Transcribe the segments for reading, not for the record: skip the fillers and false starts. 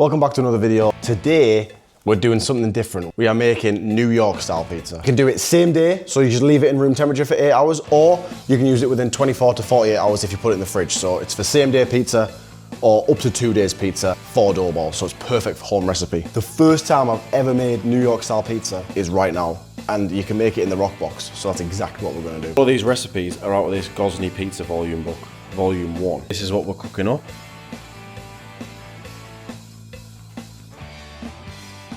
Welcome back to another video. Today, we're doing something different. We are making New York style pizza. You can do it same day, so you just leave it in room temperature for 8 hours, or you can use it within 24 to 48 hours if you put it in the fridge. So it's for same day pizza, or up to 2 days pizza for dough balls. So it's perfect for home recipe. The first time I've ever made New York style pizza is right now. And you can make it in the Roccbox. So that's exactly what we're gonna do. All these recipes are out of this Gozney Pizza volume book, volume 1. This is what we're cooking up.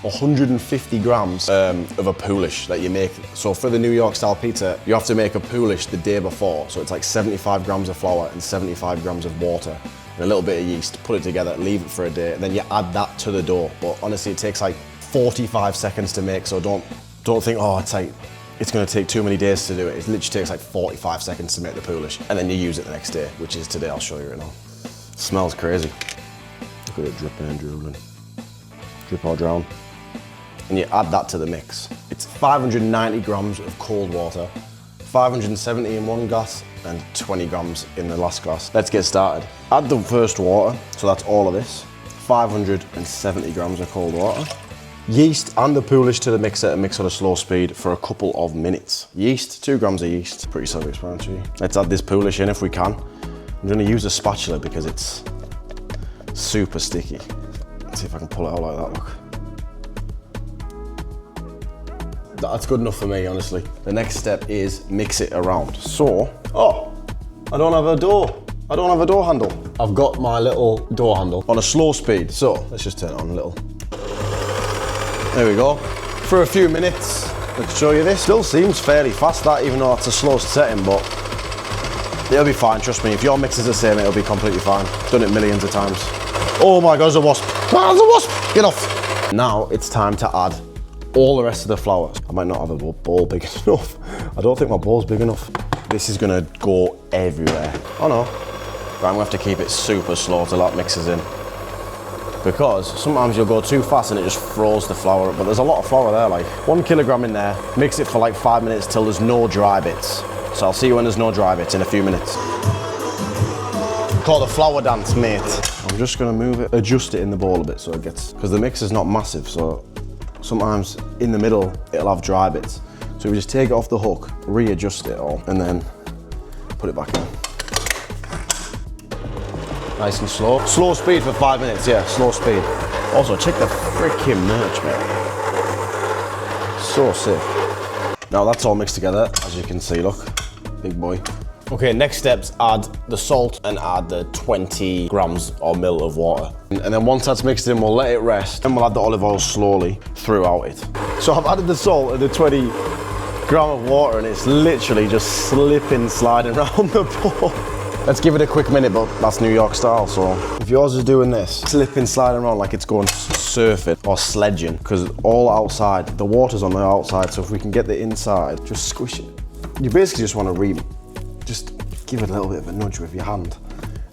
150 grams of a poolish that you make. So for the New York style pizza, you have to make a poolish the day before. So it's like 75 grams of flour and 75 grams of water and a little bit of yeast. Put it together, leave it for a day, and then you add that to the dough. But honestly, it takes like 45 seconds to make, so don't think, oh, it's gonna take too many days to do it. It literally takes like 45 seconds to make the poolish, and then you use it the next day, which is today. I'll show you right now. It smells crazy. Look at it dripping and drooling. Drip or drown. And you add that to the mix. It's 590 grams of cold water, 570 in one glass, and 20 grams in the last glass. Let's get started. Add the first water, so that's all of this. 570 grams of cold water. Yeast and the poolish to the mixer and mix at a slow speed for a couple of minutes. Yeast, 2 grams of yeast, pretty self-explanatory. Let's add this poolish in if we can. I'm gonna use a spatula because it's super sticky. Let's see if I can pull it out like that, look. That's good enough for me, honestly. The next step is mix it around. So, I don't have a door handle. I've got my little door handle on a slow speed. So let's just turn it on a little. There we go. For a few minutes, let's show you this. Still seems fairly fast, that, even though it's a slow setting, but it'll be fine, trust me. If your mix is the same, it'll be completely fine. Done it millions of times. Oh my God, there's a wasp. Ah, there's a wasp! Get off. Now it's time to add all the rest of the flour. I might not have a bowl big enough. I don't think my bowl's big enough. This is gonna go everywhere. Oh no. Right, I'm gonna have to keep it super slow till that mixes in. Because sometimes you'll go too fast and it just throws the flour up, but there's a lot of flour there, like 1 kilogram in there. Mix it for like 5 minutes till there's no dry bits. So I'll see you when there's no dry bits in a few minutes. Call the flour dance, mate. I'm just gonna move it, adjust it in the bowl a bit so it gets, because the mix is not massive, so sometimes in the middle it'll have dry bits. So we just take it off the hook, readjust it all, and then put it back in. Nice and slow. Slow speed for 5 minutes, yeah, slow speed. Also, check the freaking merch, mate. So sick. Now that's all mixed together, as you can see, look. Big boy. Okay, next steps, add the salt and add the 20 grams or mil of water. And then once that's mixed in, we'll let it rest. And we'll add the olive oil slowly throughout it. So I've added the salt and the 20 gram of water, and it's literally just slipping, sliding around the bowl. Let's give it a quick minute, but that's New York style, so. If yours is doing this, slipping, sliding around like it's going surfing or sledging, because all outside, the water's on the outside, so if we can get the inside, just squish it. You basically just want to just give it a little bit of a nudge with your hand,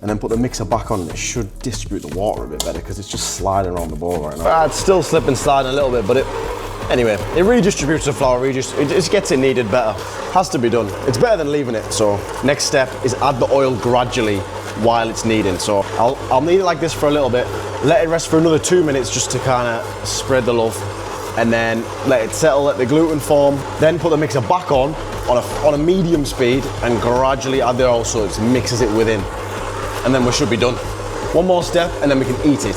and then put the mixer back on, and it should distribute the water a bit better, because it's just sliding around the bowl right now. It's still slipping, sliding a little bit, but anyway, it redistributes the flour, it just gets it kneaded better. Has to be done. It's better than leaving it. So next step is add the oil gradually while it's kneading. So I'll knead it like this for a little bit, let it rest for another 2 minutes just to kind of spread the love, and then let it settle, let the gluten form, then put the mixer back on a medium speed and gradually add the oil so it mixes it within. And then we should be done. One more step and then we can eat it.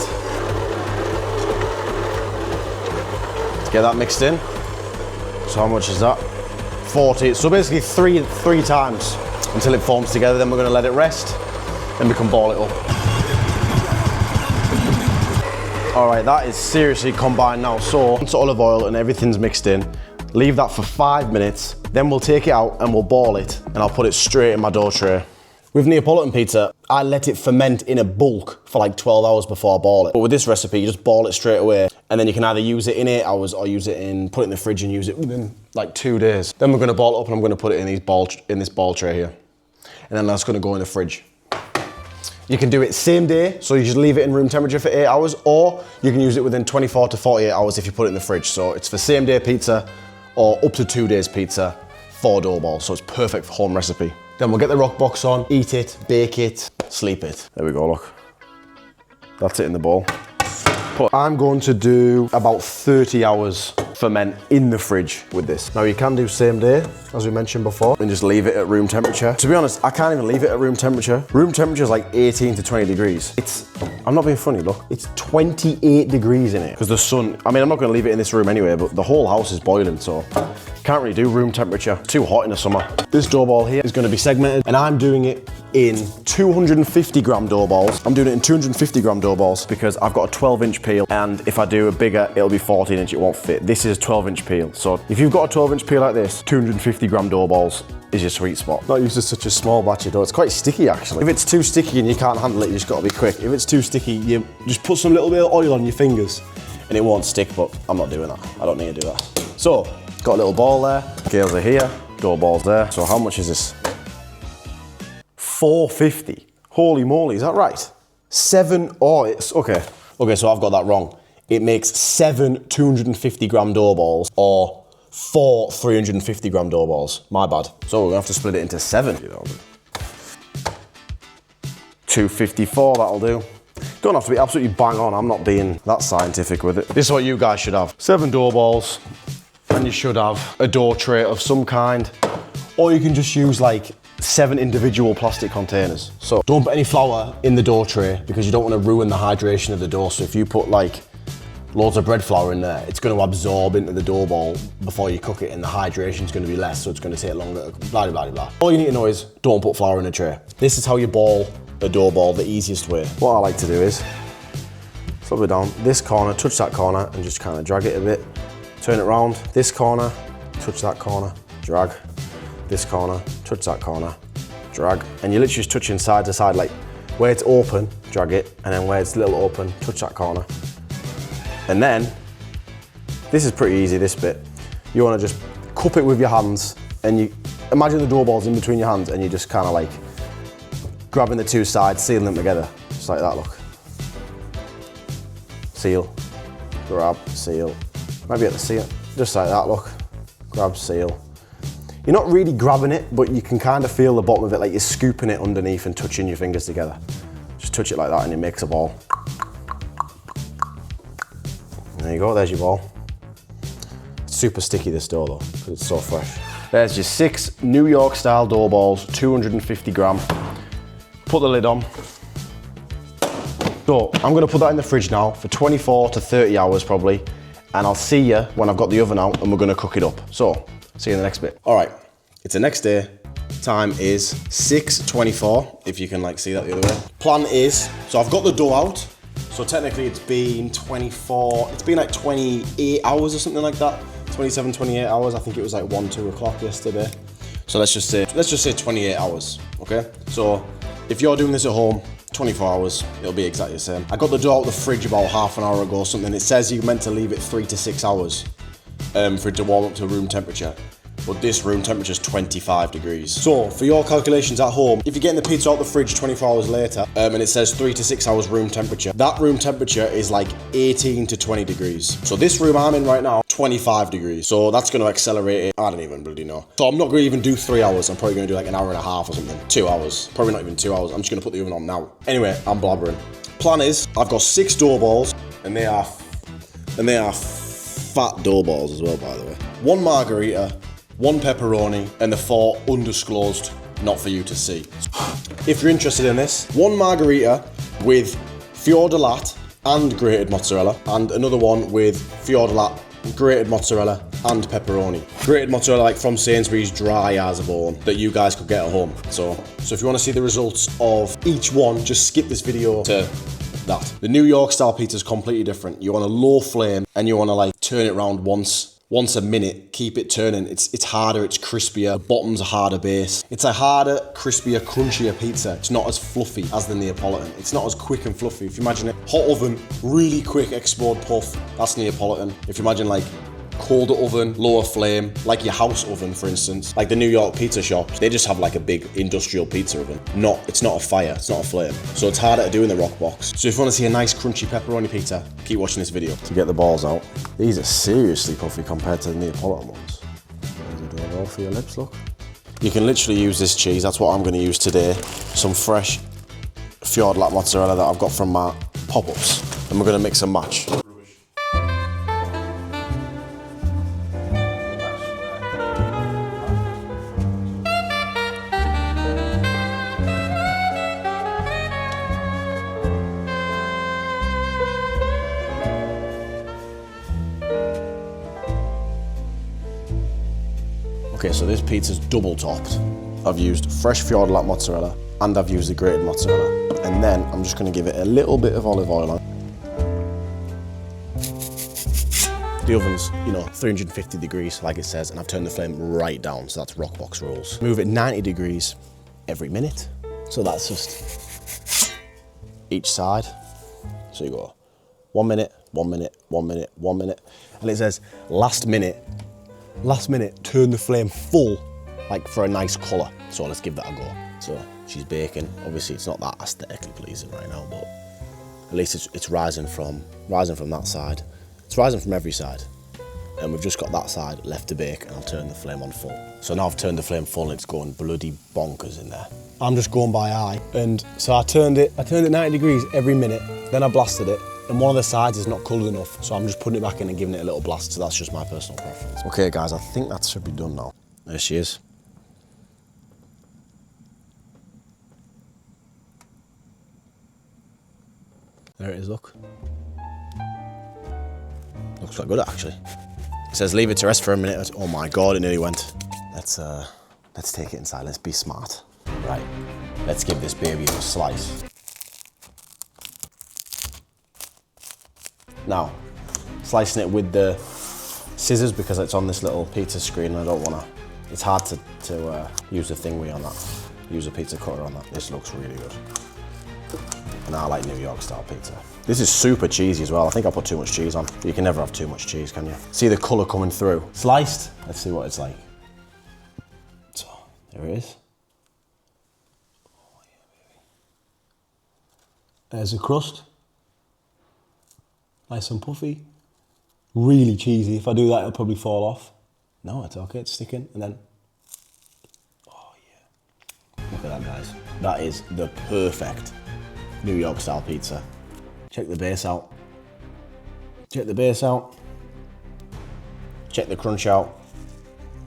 Get that mixed in. So how much is that? 40. So basically three times until it forms together. Then we're gonna let it rest. Then we can ball it up. All right, that is seriously combined now. So once olive oil and everything's mixed in, leave that for 5 minutes. Then we'll take it out and we'll ball it, and I'll put it straight in my dough tray. With Neapolitan pizza, I let it ferment in a bulk for like 12 hours before I ball it. But with this recipe, you just ball it straight away, and then you can either use it in 8 hours or put it in the fridge and use it within like 2 days. Then we're gonna ball it up, and I'm gonna put it in this ball tray here. And then that's gonna go in the fridge. You can do it same day, so you just leave it in room temperature for 8 hours, or you can use it within 24 to 48 hours if you put it in the fridge. So it's for same day pizza or up to 2 days pizza for dough balls. So it's perfect for home recipe. Then we'll get the Roccbox on, eat it, bake it, sleep it. There we go, look. That's it in the bowl. But I'm going to do about 30 hours ferment in the fridge with this. Now you can do same day, as we mentioned before, and just leave it at room temperature. To be honest, I can't even leave it at room temperature. Room temperature is like 18 to 20 degrees. I'm not being funny, look. It's 28 degrees in it. Because the sun, I mean, I'm not gonna leave it in this room anyway, but the whole house is boiling, so can't really do room temperature. It's too hot in the summer. This dough ball here is gonna be segmented, and I'm doing it in 250 gram dough balls. I'm doing it in 250 gram dough balls because I've got a 12-inch peel, and if I do a bigger, it'll be 14-inch, it won't fit. This is a 12-inch peel. So if you've got a 12-inch peel like this, 250 gram dough balls is your sweet spot. Not used to such a small batch of dough. It's quite sticky actually. If it's too sticky and you can't handle it, you just gotta be quick. If it's too sticky, you just put some little bit of oil on your fingers and it won't stick, but I'm not doing that. I don't need to do that. So, got a little ball there. Scales are here, dough balls there. So how much is this? 450. Holy moly, is that right? Okay, so I've got that wrong. It makes 7 250 gram dough balls or 4 350 gram dough balls. My bad. So we're gonna have to split it into 7. 254, that'll do. Don't have to be absolutely bang on. I'm not being that scientific with it. This is what you guys should have. 7 dough balls, and you should have a dough tray of some kind, or you can just use like 7 individual plastic containers. So don't put any flour in the dough tray because you don't want to ruin the hydration of the dough. So if you put like loads of bread flour in there, it's going to absorb into the dough ball before you cook it, and the hydration is going to be less, so it's going to take longer, blah, blah, blah, blah. All you need to know is don't put flour in a tray. This is how you ball a dough ball the easiest way. What I like to do is flip it down this corner, touch that corner, and just kind of drag it a bit. Turn it around, this corner, touch that corner, drag. This corner, touch that corner, drag. And you're literally just touching side to side, like where it's open, drag it, and then where it's a little open, touch that corner. And then, this is pretty easy, this bit. You wanna just cup it with your hands, and you imagine the dough balls in between your hands, and you just kinda like grabbing the two sides, sealing them together, just like that, look. Seal, grab, seal. Maybe at the seal, just like that, look. Grab, seal. You're not really grabbing it, but you can kind of feel the bottom of it, like you're scooping it underneath and touching your fingers together. Just touch it like that and it makes a ball. There you go, there's your ball. It's super sticky, this dough though, because it's so fresh. There's your 6 New York style dough balls, 250 gram. Put the lid on. So I'm gonna put that in the fridge now for 24 to 30 hours probably, and I'll see you when I've got the oven out and we're gonna cook it up. So, see you in the next bit. All right, it's the next day. Time is 6:24, if you can like see that the other way. Plan is, so I've got the dough out. So technically it's been 24, it's been like 28 hours or something like that. 27, 28 hours. I think it was like 1, 2 o'clock yesterday. So let's just say 28 hours, okay? So if you're doing this at home, 24 hours, it'll be exactly the same. I got the dough out of the fridge about half an hour ago or something. It says you're meant to leave it 3 to 6 hours for it to warm up to room temperature. But this room temperature is 25 degrees. So for your calculations at home, if you're getting the pizza out the fridge 24 hours later, and it says 3 to 6 hours room temperature, that room temperature is like 18 to 20 degrees. So this room I'm in right now, 25 degrees. So that's gonna accelerate it. I don't even bloody know. So I'm not gonna even do 3 hours. I'm probably gonna do like an hour and a half or something. 2 hours, probably not even 2 hours. I'm just gonna put the oven on now. Anyway, I'm blabbering. Plan is, I've got 6 dough balls, and they are fat dough balls as well, by the way. 1 margarita, 1 pepperoni, and the 4 undisclosed, not for you to see. If you're interested in this, 1 margarita with fior di latte and grated mozzarella, and another one with fior di latte, grated mozzarella, and pepperoni. Grated mozzarella like from Sainsbury's, dry as a bone, that you guys could get at home. So if you want to see the results of each one, just skip this video to that. The New York style pizza is completely different. You want a low flame, and you want to like turn it around once a minute, keep it turning. It's harder, it's crispier, the bottom's a harder base. It's a harder, crispier, crunchier pizza. It's not as fluffy as the Neapolitan. It's not as quick and fluffy. If you imagine it, hot oven, really quick explode puff, that's Neapolitan. If you imagine like colder oven, lower flame, like your house oven, for instance. Like the New York pizza shops, they just have like a big industrial pizza oven. It's not a fire, it's not a flame. So it's harder to do in the Roccbox. So if you want to see a nice crunchy pepperoni pizza, keep watching this video. To get the balls out. These are seriously puffy compared to the Neapolitan ones. There's a dough roll for your lips, look. You can literally use this cheese, that's what I'm going to use today. Some fresh fior di latte mozzarella that I've got from my pop-ups. and we're gonna mix and match. Okay, so this pizza's double topped. I've used fresh Fiordalac mozzarella and I've used the grated mozzarella. And then I'm just gonna give it a little bit of olive oil on. The oven's, 350 degrees, like it says, and I've turned the flame right down, so that's Roccbox rules. Move it 90 degrees every minute. So that's just each side. So you go 1 minute, 1 minute, 1 minute, 1 minute. And it says last minute, turn the flame full, like for a nice colour. So let's give that a go. So she's baking. Obviously it's not that aesthetically pleasing right now, but at least it's rising from that side. It's rising from every side. And we've just got that side left to bake, and I'll turn the flame on full. So now I've turned the flame full and it's going bloody bonkers in there. I'm just going by eye. And so I turned it 90 degrees every minute, then I blasted it. And one of the sides is not coloured enough, so I'm just putting it back in and giving it a little blast, so that's just my personal preference. Okay guys, I think that should be done now. There she is. There it is, look. Looks quite good actually. It says leave it to rest for a minute. Oh my God, it nearly went. Let's take it inside, let's be smart. Right, let's give this baby a slice. Now, slicing it with the scissors because it's on this little pizza screen and I don't wanna, it's hard to use a thingy on that, use a pizza cutter on that. This looks really good. And I like New York style pizza. This is super cheesy as well. I think I put too much cheese on. You can never have too much cheese, can you? See the colour coming through. Sliced, let's see what it's like. So, there it is. Oh yeah, baby. There's the crust. Nice and puffy. Really cheesy. If I do that, it'll probably fall off. No, it's okay, it's sticking. And then, oh yeah. Look at that, guys. That is the perfect New York style pizza. Check the base out. Check the base out. Check the crunch out.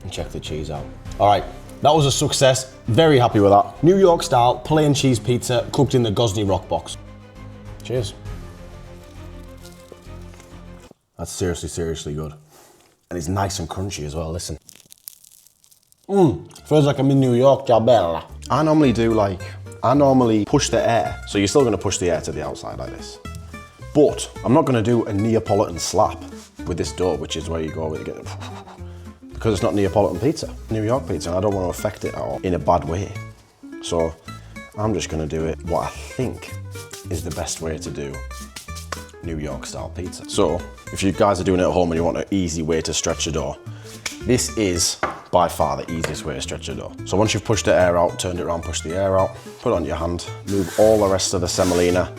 And check the cheese out. All right, that was a success. Very happy with that. New York style plain cheese pizza cooked in the Gozney Roccbox. Cheers. That's seriously good. And it's nice and crunchy as well, listen. Feels like I'm in New York, ciao bella. I normally push the air. So you're still gonna push the air to the outside like this. But I'm not gonna do a Neapolitan slap with this dough, which is where you go with it, because it's not Neapolitan pizza, New York pizza, and I don't wanna affect it at all in a bad way. So I'm just gonna do it what I think is the best way to do New York style pizza. So if you guys are doing it at home and you want an easy way to stretch your dough, this is by far the easiest way to stretch your dough. So once you've pushed the air out, turned it around, push the air out, put it on your hand, move all the rest of the semolina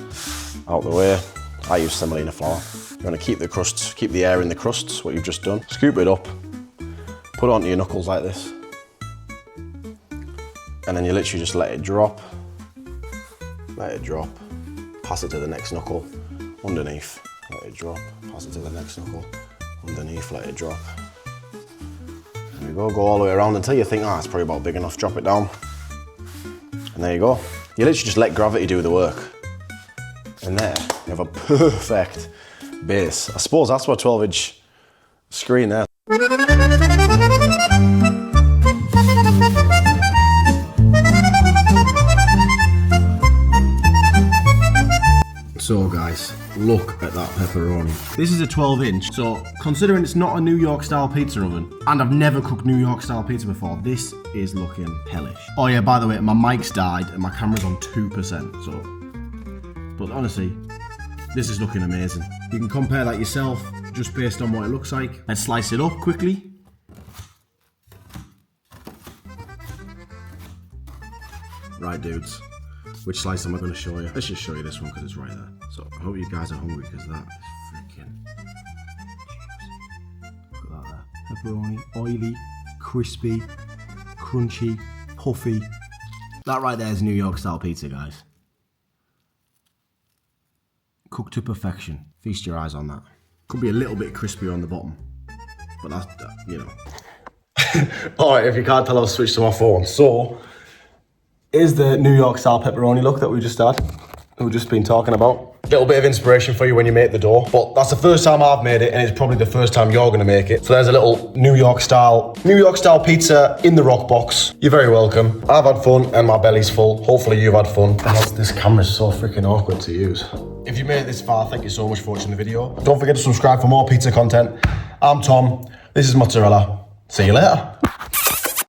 out the way. I use semolina flour. You want to keep the crusts, keep the air in the crusts, what you've just done. Scoop it up, put it onto your knuckles like this. And then you literally just let it drop, pass it to the next knuckle, underneath, let it drop, pass it to the next knuckle, underneath, let it drop. There you go all the way around until you think, it's probably about big enough, drop it down. And there you go. You literally just let gravity do the work. And there, you have a perfect base. I suppose that's what a 12-inch screen there. So guys, look at that pepperoni. This is a 12-inch, so considering it's not a New York style pizza oven, and I've never cooked New York style pizza before, this is looking hellish. Oh yeah, by the way, my mic's died and my camera's on 2%, so, but honestly, this is looking amazing. You can compare that yourself, just based on what it looks like. Let's slice it up quickly. Right dudes. Which slice am I going to show you? Let's just show you this one because it's right there. So I hope you guys are hungry because that is freaking cheers. Look at that there. Pepperoni, oily, crispy, crunchy, puffy. That right there is New York style pizza, guys. Cooked to perfection. Feast your eyes on that. Could be a little bit crispier on the bottom, but that's, you know. All right, if you can't tell, I'll switch to my phone. So, here's the New York style pepperoni look that we just had. We've just been talking about. A little bit of inspiration for you when you make the dough, but that's the first time I've made it, and it's probably the first time you're gonna make it. So there's a little New York style pizza in the Roccbox. You're very welcome. I've had fun and my belly's full. Hopefully you've had fun. This camera's so freaking awkward to use. If you made it this far, thank you so much for watching the video. Don't forget to subscribe for more pizza content. I'm Tom, this is Mozzarella. See you later.